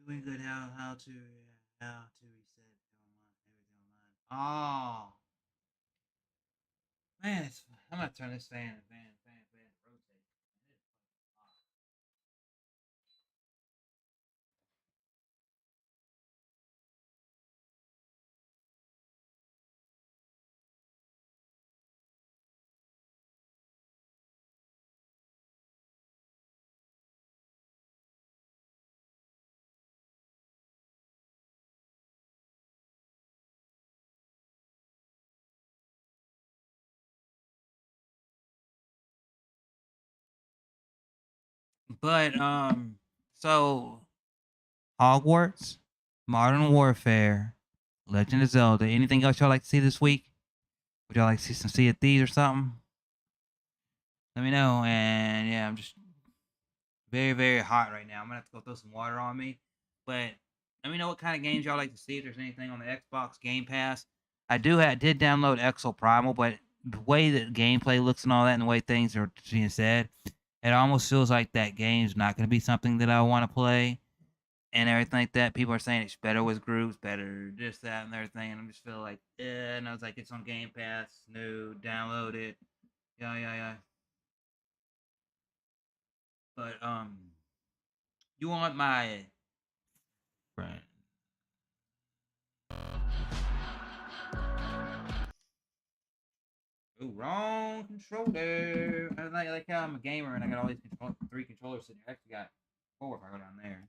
Doing good. How to reset everything online. Oh man, I'm gonna turn this fan rotate. Man, it's fucking hot. But so Hogwarts, Modern Warfare, Legend of Zelda. Anything else y'all like to see this week? Would y'all like to see some Sea of Thieves or something? Let me know. And yeah, I'm just very, very hot right now. I'm gonna have to go throw some water on me. But let me know what kind of games y'all like to see. If there's anything on the Xbox Game Pass, did download Exo Primal, but the way that gameplay looks and all that, and the way things are being said, it almost feels like that game's not gonna be something that I want to play and everything like that. People are saying it's better with groups, better this, that, and everything, and I'm just feel like, and I was like, it's on Game Pass, no, download it, yeah, yeah, yeah. But you want my friend? Ooh, wrong controller. I like how I'm a gamer and I got all these three controllers sitting here. I actually got four if I go down there.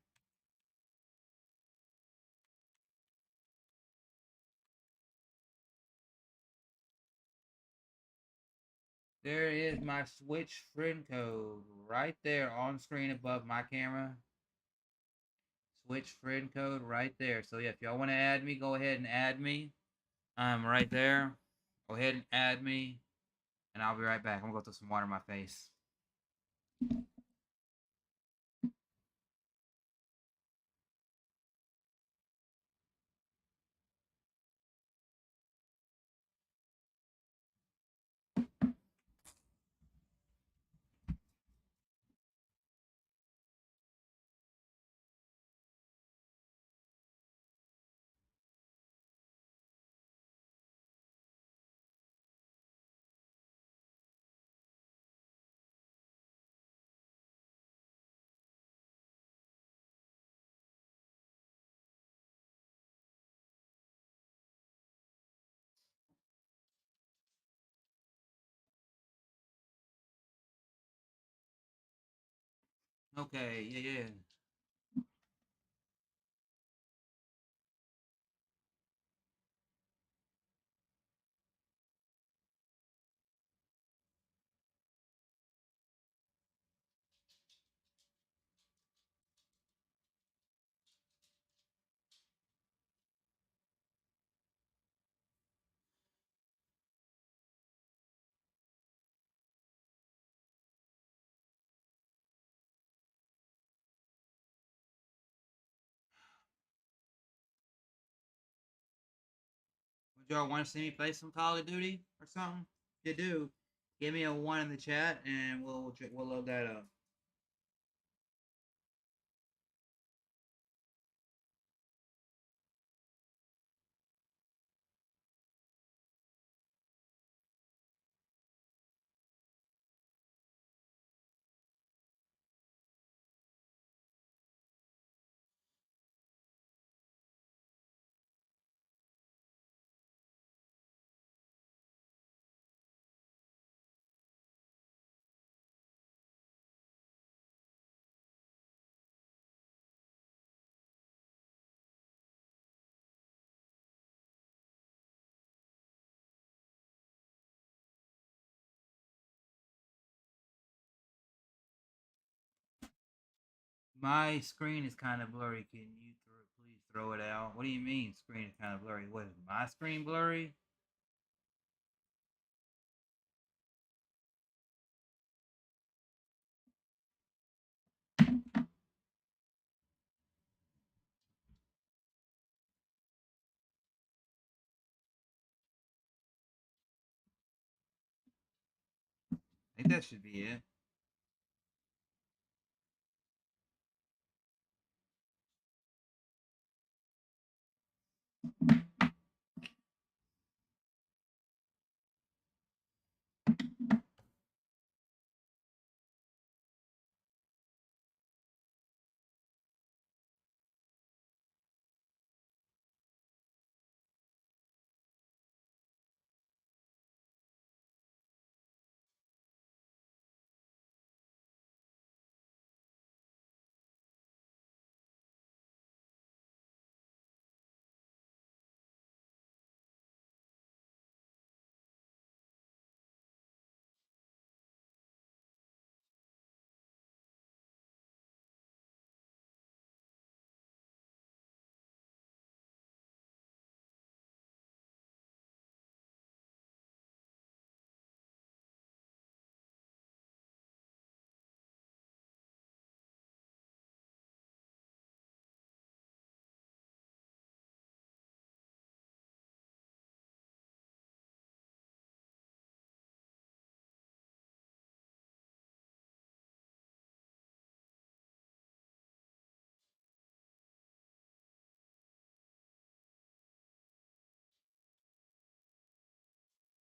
There is my Switch friend code right there on screen above my camera. Switch friend code right there. So yeah, if y'all want to add me, go ahead and add me. I'm right there. Go ahead and add me, and I'll be right back. I'm gonna go throw some water in my face. Okay, yeah. Would y'all want to see me play some Call of Duty or something? If you do, give me a 1 in the chat and we'll load that up. My screen is kind of blurry. Can you please throw it out? What do you mean screen is kind of blurry? What is my screen blurry? I think that should be it.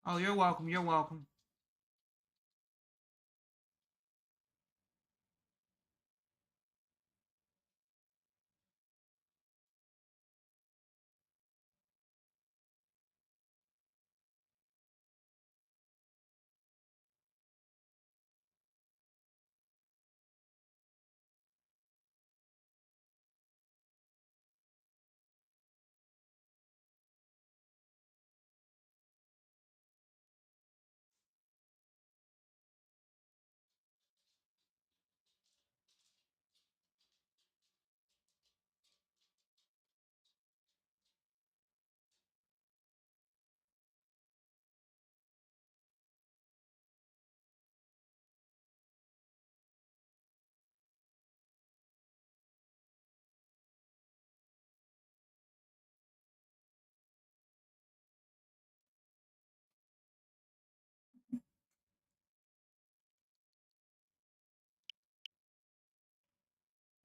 Oh, you're welcome. You're welcome.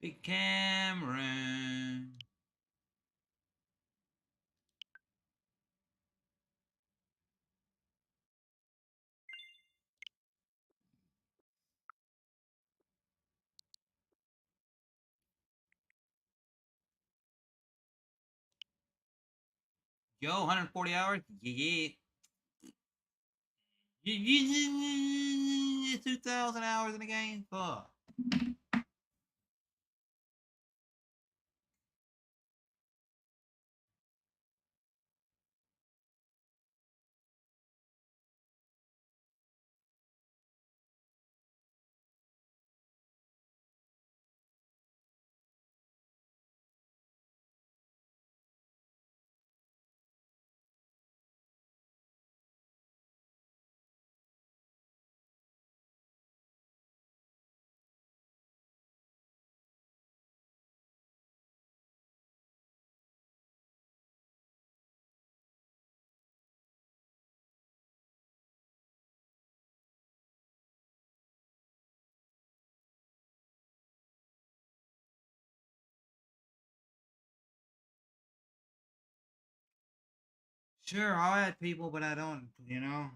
Big Cameron. Yo, 140 hours? Yeah. 2,000 hours in the game? Fuck. Sure, I'll add people, but I don't, you know.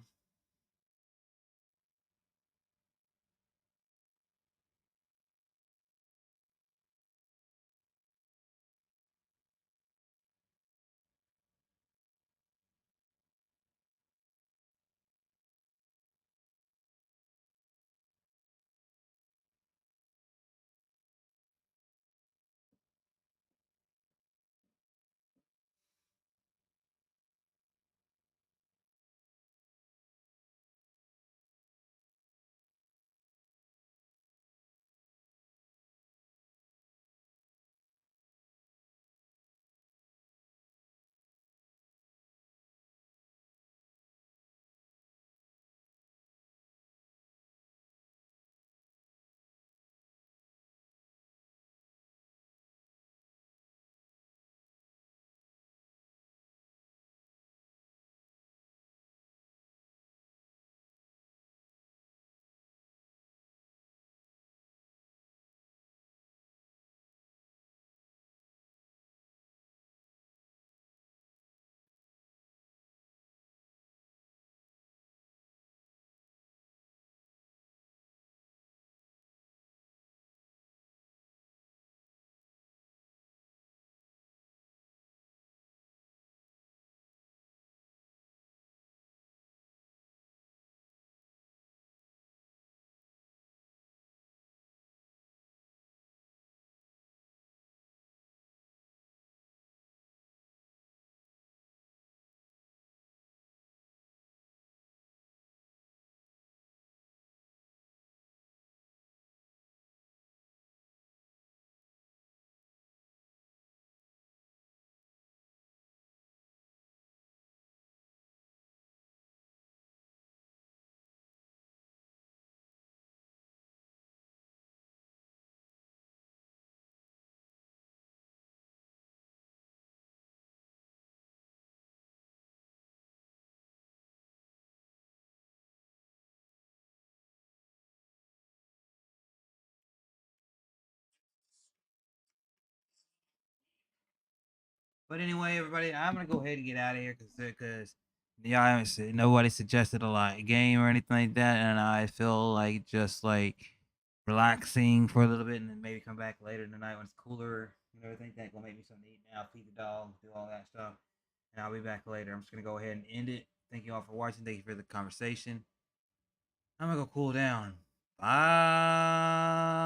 But anyway, everybody, I'm gonna go ahead and get out of here because y'all haven't said nobody suggested a like game or anything like that, and I feel like just like relaxing for a little bit and then maybe come back later tonight when it's cooler and everything. That gonna make me something to eat now, feed the dog, do all that stuff, and I'll be back later. I'm just gonna go ahead and end it. Thank you all for watching. Thank you for the conversation. I'm gonna go cool down. Bye.